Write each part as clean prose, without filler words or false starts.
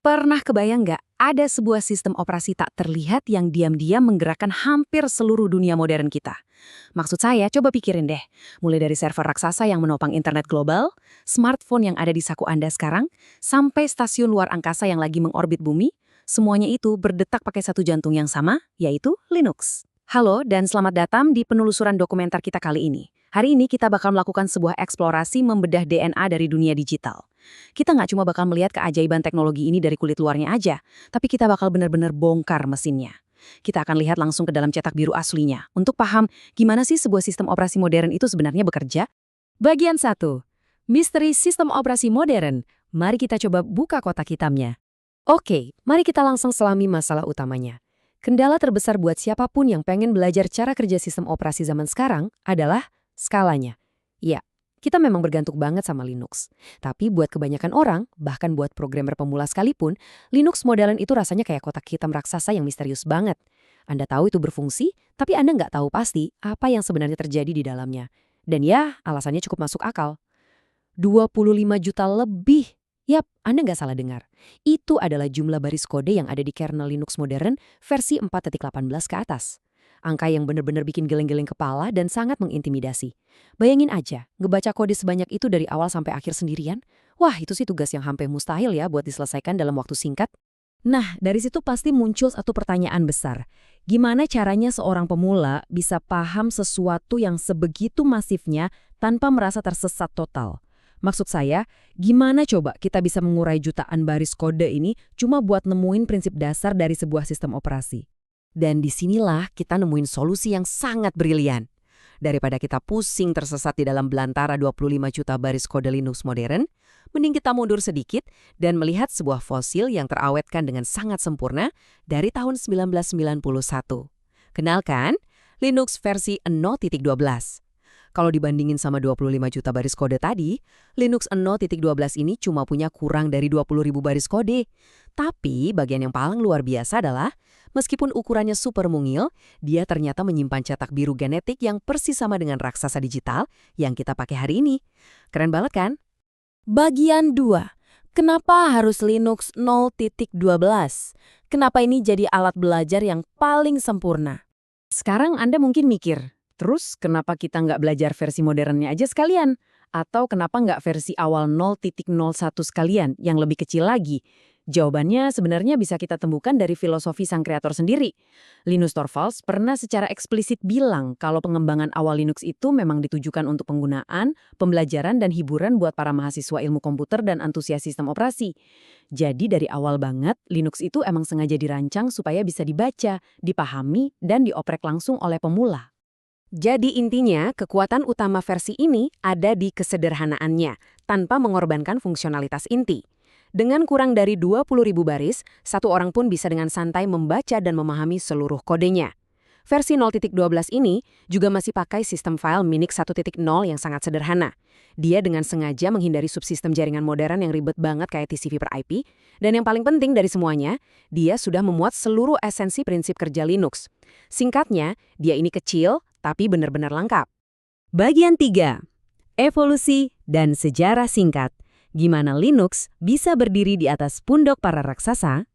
Pernah kebayang nggak ada sebuah sistem operasi tak terlihat yang diam-diam menggerakkan hampir seluruh dunia modern kita? Maksud saya, coba pikirin deh. Mulai dari server raksasa yang menopang internet global, smartphone yang ada di saku Anda sekarang, sampai stasiun luar angkasa yang lagi mengorbit bumi, semuanya itu berdetak pakai satu jantung yang sama, yaitu Linux. Halo dan selamat datang di penelusuran dokumenter kita kali ini. Hari ini kita bakal melakukan sebuah eksplorasi membedah DNA dari dunia digital. Kita nggak cuma bakal melihat keajaiban teknologi ini dari kulit luarnya aja, tapi kita bakal benar-benar bongkar mesinnya. Kita akan lihat langsung ke dalam cetak biru aslinya, untuk paham gimana sih sebuah sistem operasi modern itu sebenarnya bekerja. Bagian 1. Misteri Sistem Operasi Modern. Mari kita coba buka kotak hitamnya. Oke, mari kita langsung selami masalah utamanya. Kendala terbesar buat siapapun yang pengen belajar cara kerja sistem operasi zaman sekarang adalah skalanya. Ya, kita memang bergantung banget sama Linux. Tapi buat kebanyakan orang, bahkan buat programmer pemula sekalipun, Linux modern itu rasanya kayak kotak hitam raksasa yang misterius banget. Anda tahu itu berfungsi, tapi Anda nggak tahu pasti apa yang sebenarnya terjadi di dalamnya. Dan ya, alasannya cukup masuk akal. 25 juta lebih. Yap, Anda nggak salah dengar. Itu adalah jumlah baris kode yang ada di kernel Linux modern versi 4.18 ke atas. Angka yang benar-benar bikin geleng-geleng kepala dan sangat mengintimidasi. Bayangin aja, ngebaca kode sebanyak itu dari awal sampai akhir sendirian. Wah, itu sih tugas yang hampir mustahil ya buat diselesaikan dalam waktu singkat. Nah, dari situ pasti muncul satu pertanyaan besar. Gimana caranya seorang pemula bisa paham sesuatu yang sebegitu masifnya tanpa merasa tersesat total? Maksud saya, gimana coba kita bisa mengurai jutaan baris kode ini cuma buat nemuin prinsip dasar dari sebuah sistem operasi? Dan disinilah kita nemuin solusi yang sangat brilian. Daripada kita pusing tersesat di dalam belantara 25 juta baris kode Linux modern, mending kita mundur sedikit dan melihat sebuah fosil yang terawetkan dengan sangat sempurna dari tahun 1991. Kenalkan, Linux versi 0.12. Kalau dibandingin sama 25 juta baris kode tadi, Linux 0.12 ini cuma punya kurang dari 20.000 baris kode. Tapi bagian yang paling luar biasa adalah, meskipun ukurannya super mungil, dia ternyata menyimpan cetak biru genetik yang persis sama dengan raksasa digital yang kita pakai hari ini. Keren banget kan? Bagian 2. Kenapa harus Linux 0.12? Kenapa ini jadi alat belajar yang paling sempurna? Sekarang Anda mungkin mikir, terus kenapa kita nggak belajar versi modernnya aja sekalian? Atau kenapa nggak versi awal 0.01 sekalian yang lebih kecil lagi? Jawabannya sebenarnya bisa kita temukan dari filosofi sang kreator sendiri. Linus Torvalds pernah secara eksplisit bilang kalau pengembangan awal Linux itu memang ditujukan untuk penggunaan, pembelajaran, dan hiburan buat para mahasiswa ilmu komputer dan antusias sistem operasi. Jadi dari awal banget, Linux itu emang sengaja dirancang supaya bisa dibaca, dipahami, dan dioprek langsung oleh pemula. Jadi intinya, kekuatan utama versi ini ada di kesederhanaannya, tanpa mengorbankan fungsionalitas inti. Dengan kurang dari 20.000 baris, satu orang pun bisa dengan santai membaca dan memahami seluruh kodenya. Versi 0.12 ini juga masih pakai sistem file Minix 1.0 yang sangat sederhana. Dia dengan sengaja menghindari subsistem jaringan modern yang ribet banget kayak TCP per IP, dan yang paling penting dari semuanya, dia sudah memuat seluruh esensi prinsip kerja Linux. Singkatnya, dia ini kecil, tapi benar-benar lengkap. Bagian 3. Evolusi dan sejarah singkat. Gimana Linux bisa berdiri di atas pundok para raksasa?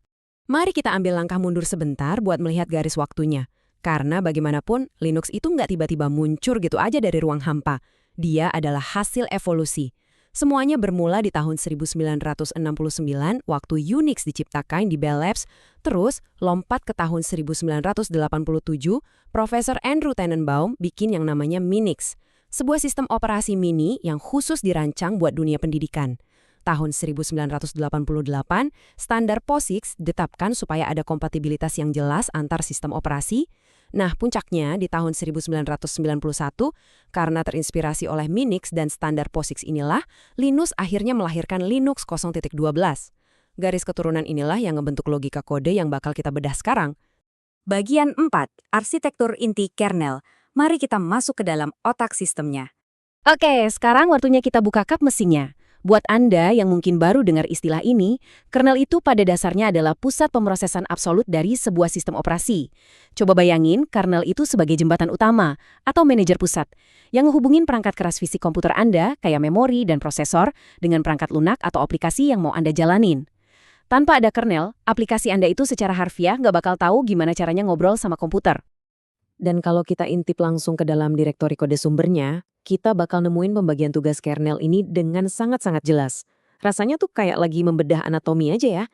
Mari kita ambil langkah mundur sebentar buat melihat garis waktunya. Karena bagaimanapun, Linux itu nggak tiba-tiba muncul gitu aja dari ruang hampa. Dia adalah hasil evolusi. Semuanya bermula di tahun 1969 waktu Unix diciptakan di Bell Labs, terus lompat ke tahun 1987, Profesor Andrew Tannenbaum bikin yang namanya Minix, sebuah sistem operasi mini yang khusus dirancang buat dunia pendidikan. Tahun 1988, standar POSIX ditetapkan supaya ada kompatibilitas yang jelas antar sistem operasi. Nah, puncaknya di tahun 1991, karena terinspirasi oleh Minix dan standar POSIX inilah, Linus akhirnya melahirkan Linux 0.12. Garis keturunan inilah yang ngebentuk logika kode yang bakal kita bedah sekarang. Bagian 4. Arsitektur inti kernel. Mari kita masuk ke dalam otak sistemnya. Oke, sekarang waktunya kita buka kap mesinnya. Buat Anda yang mungkin baru dengar istilah ini, kernel itu pada dasarnya adalah pusat pemrosesan absolut dari sebuah sistem operasi. Coba bayangin, kernel itu sebagai jembatan utama atau manajer pusat yang menghubungin perangkat keras fisik komputer Anda, kayak memori dan prosesor, dengan perangkat lunak atau aplikasi yang mau Anda jalanin. Tanpa ada kernel, aplikasi Anda itu secara harfiah nggak bakal tahu gimana caranya ngobrol sama komputer. Dan kalau kita intip langsung ke dalam direktori kode sumbernya, kita bakal nemuin pembagian tugas kernel ini dengan sangat-sangat jelas. Rasanya tuh kayak lagi membedah anatomi aja ya.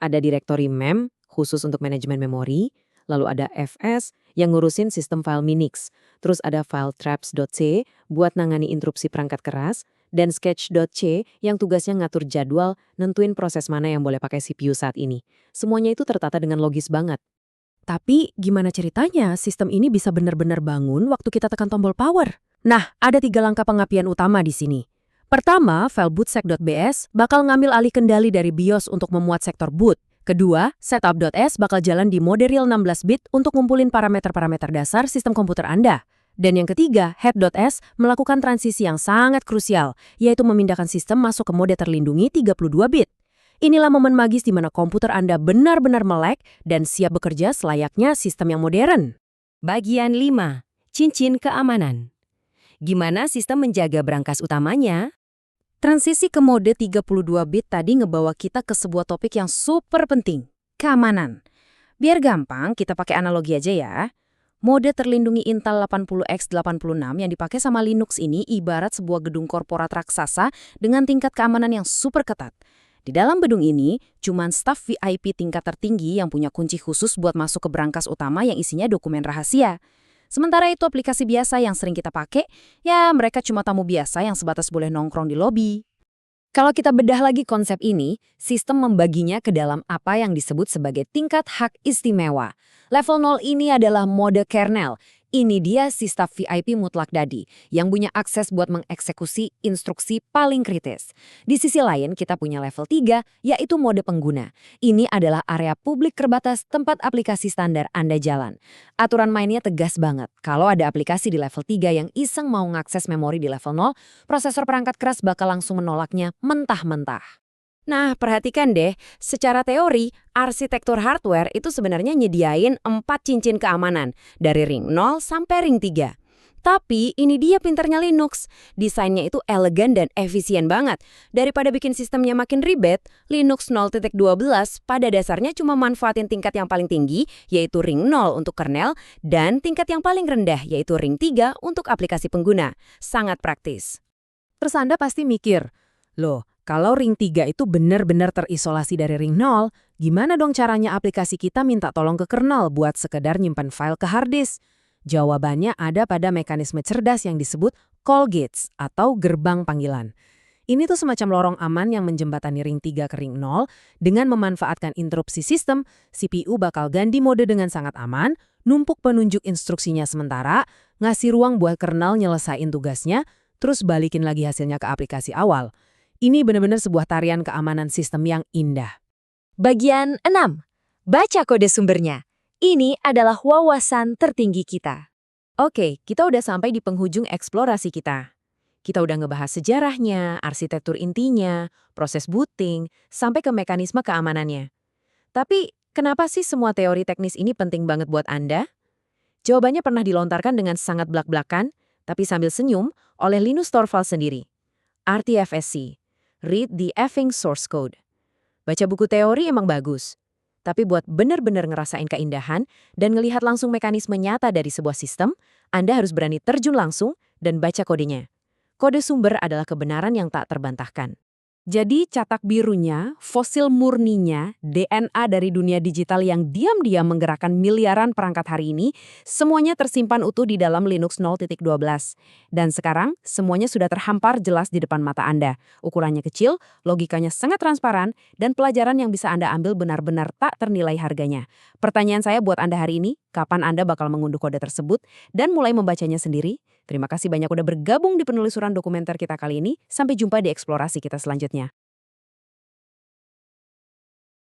Ada direktori mem, khusus untuk manajemen memori, lalu ada fs yang ngurusin sistem file Minix, terus ada file traps.c buat nangani interupsi perangkat keras, dan sketch.c yang tugasnya ngatur jadwal, nentuin proses mana yang boleh pakai CPU saat ini. Semuanya itu tertata dengan logis banget. Tapi gimana ceritanya sistem ini bisa benar-benar bangun waktu kita tekan tombol power? Nah, ada 3 langkah pengapian utama di sini. Pertama, file bootsec.bs bakal ngambil alih kendali dari BIOS untuk memuat sektor boot. Kedua, setup.s bakal jalan di mode real 16-bit untuk ngumpulin parameter-parameter dasar sistem komputer Anda. Dan yang ketiga, head.s melakukan transisi yang sangat krusial, yaitu memindahkan sistem masuk ke mode terlindungi 32-bit. Inilah momen magis di mana komputer Anda benar-benar melek dan siap bekerja selayaknya sistem yang modern. Bagian 5. Cincin keamanan. Gimana sistem menjaga brankas utamanya? Transisi ke mode 32-bit tadi ngebawa kita ke sebuah topik yang super penting, keamanan. Biar gampang, kita pakai analogi aja ya. Mode terlindungi Intel 80x86 yang dipakai sama Linux ini ibarat sebuah gedung korporat raksasa dengan tingkat keamanan yang super ketat. Di dalam gedung ini, cuman staf VIP tingkat tertinggi yang punya kunci khusus buat masuk ke brankas utama yang isinya dokumen rahasia. Sementara itu aplikasi biasa yang sering kita pakai, ya mereka cuma tamu biasa yang sebatas boleh nongkrong di lobi. Kalau kita bedah lagi konsep ini, sistem membaginya ke dalam apa yang disebut sebagai tingkat hak istimewa. Level 0 ini adalah mode kernel. Ini dia si staf VIP mutlak dadi, yang punya akses buat mengeksekusi instruksi paling kritis. Di sisi lain, kita punya level 3, yaitu mode pengguna. Ini adalah area publik terbatas tempat aplikasi standar Anda jalan. Aturan mainnya tegas banget. Kalau ada aplikasi di level 3 yang iseng mau ngakses memori di level 0, prosesor perangkat keras bakal langsung menolaknya mentah-mentah. Nah, perhatikan deh, secara teori, arsitektur hardware itu sebenarnya nyediain 4 cincin keamanan, dari ring 0 sampai ring 3. Tapi ini dia pinternya Linux, desainnya itu elegan dan efisien banget. Daripada bikin sistemnya makin ribet, Linux 0.12 pada dasarnya cuma manfaatin tingkat yang paling tinggi, yaitu ring 0 untuk kernel, dan tingkat yang paling rendah, yaitu ring 3 untuk aplikasi pengguna. Sangat praktis. Terus Anda pasti mikir, loh, kalau ring 3 itu benar-benar terisolasi dari ring 0, gimana dong caranya aplikasi kita minta tolong ke kernel buat sekedar nyimpan file ke hard disk? Jawabannya ada pada mekanisme cerdas yang disebut call gates atau gerbang panggilan. Ini tuh semacam lorong aman yang menjembatani ring 3 ke ring 0 dengan memanfaatkan interupsi sistem, CPU bakal ganti mode dengan sangat aman, numpuk penunjuk instruksinya sementara, ngasih ruang buat kernel nyelesain tugasnya, terus balikin lagi hasilnya ke aplikasi awal. Ini benar-benar sebuah tarian keamanan sistem yang indah. Bagian 6. Baca kode sumbernya. Ini adalah wawasan tertinggi kita. Oke, kita udah sampai di penghujung eksplorasi kita. Kita udah ngebahas sejarahnya, arsitektur intinya, proses booting, sampai ke mekanisme keamanannya. Tapi, kenapa sih semua teori teknis ini penting banget buat Anda? Jawabannya pernah dilontarkan dengan sangat blak-blakan, tapi sambil senyum, oleh Linus Torvalds sendiri. RTFSC. Read the effing source code. Baca buku teori emang bagus, tapi buat benar-benar ngerasain keindahan dan ngelihat langsung mekanisme nyata dari sebuah sistem, Anda harus berani terjun langsung dan baca kodenya. Kode sumber adalah kebenaran yang tak terbantahkan. Jadi cetak birunya, fosil murninya, DNA dari dunia digital yang diam-diam menggerakkan miliaran perangkat hari ini, semuanya tersimpan utuh di dalam Linux 0.12. Dan sekarang, semuanya sudah terhampar jelas di depan mata Anda. Ukurannya kecil, logikanya sangat transparan, dan pelajaran yang bisa Anda ambil benar-benar tak ternilai harganya. Pertanyaan saya buat Anda hari ini, kapan Anda bakal mengunduh kode tersebut dan mulai membacanya sendiri? Terima kasih banyak udah bergabung di penelusuran dokumenter kita kali ini. Sampai jumpa di eksplorasi kita selanjutnya.